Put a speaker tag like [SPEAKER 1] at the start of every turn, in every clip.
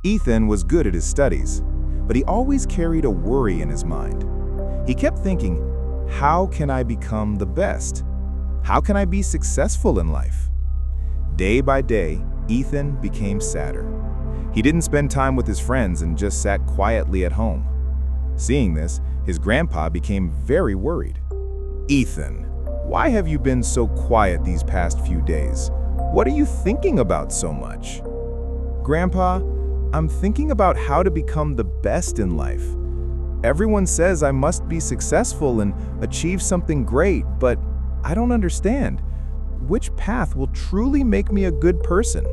[SPEAKER 1] Ethan was good at his studies, but he always carried a worry in his mind. He kept thinking, how can I become the best? How can I be successful in life? Day by day, Ethan became sadder. He didn't spend time with his friends and just sat quietly at home. Seeing this, his grandpa became very worried. "Ethan, why have you been so quiet these past few days? What are you thinking about so much?" "Grandpa, I'm thinking about how to become the best in life. Everyone says I must be successful and achieve something great, but I don't understand. Which path will truly make me a good person?"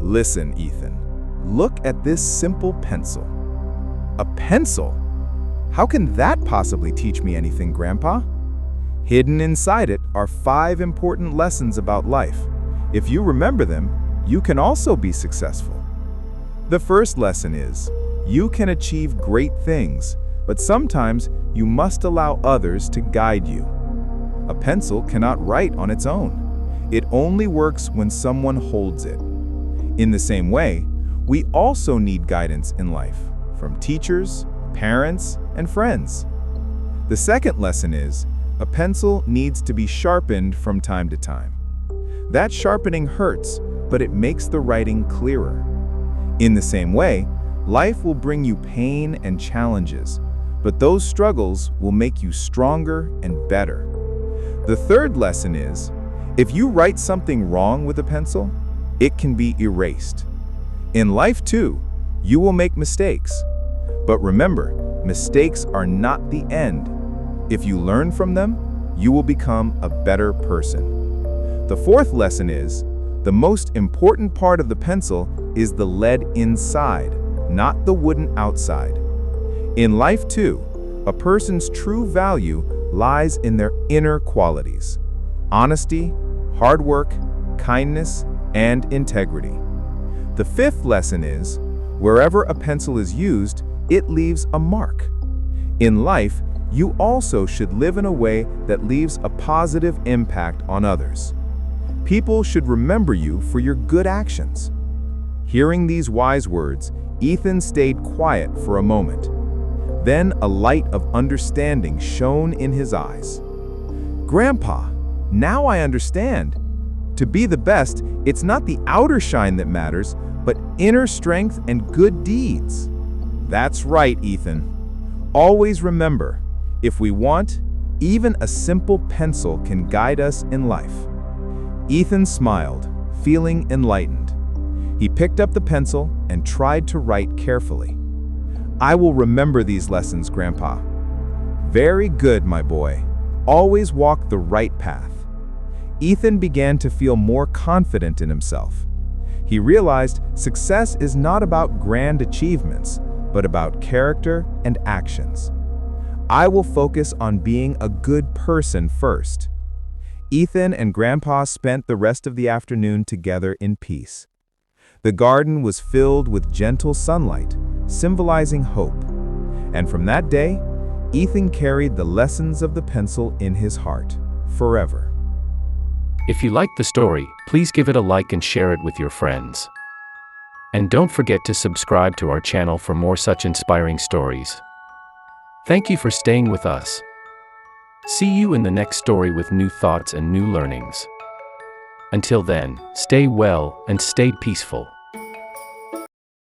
[SPEAKER 1] "Listen, Ethan, look at this simple pencil." "A pencil? How can that possibly teach me anything, Grandpa?" "Hidden inside it are 5 important lessons about life. If you remember them, you can also be successful. The first lesson is, you can achieve great things, but sometimes you must allow others to guide you. A pencil cannot write on its own. It only works when someone holds it. In the same way, we also need guidance in life, from teachers, parents, and friends. The second lesson is, a pencil needs to be sharpened from time to time. That sharpening hurts, but it makes the writing clearer. In the same way, life will bring you pain and challenges, but those struggles will make you stronger and better. The third lesson is, if you write something wrong with a pencil, it can be erased. In life too, you will make mistakes. But remember, mistakes are not the end. If you learn from them, you will become a better person. The fourth lesson is, the most important part of the pencil is the lead inside, not the wooden outside. In life too, a person's true value lies in their inner qualities: honesty, hard work, kindness, and integrity. The fifth lesson is, wherever a pencil is used, it leaves a mark. In life, you also should live in a way that leaves a positive impact on others. People should remember you for your good actions. Hearing these wise words, Ethan stayed quiet for a moment. Then a light of understanding shone in his eyes. "Grandpa, now I understand. To be the best, it's not the outer shine that matters, but inner strength and good deeds." "That's right, Ethan. Always remember, if we want, even a simple pencil can guide us in life." Ethan smiled, feeling enlightened. He picked up the pencil and tried to write carefully. "I will remember these lessons, Grandpa." "Very good, my boy. Always walk the right path." Ethan began to feel more confident in himself. He realized success is not about grand achievements, but about character and actions. "I will focus on being a good person first." Ethan and Grandpa spent the rest of the afternoon together in peace. The garden was filled with gentle sunlight, symbolizing hope. And from that day, Ethan carried the lessons of the pencil in his heart, forever.
[SPEAKER 2] If you liked the story, please give it a like and share it with your friends. And don't forget to subscribe to our channel for more such inspiring stories. Thank you for staying with us. See you in the next story with new thoughts and new learnings. Until then, stay well and stay peaceful.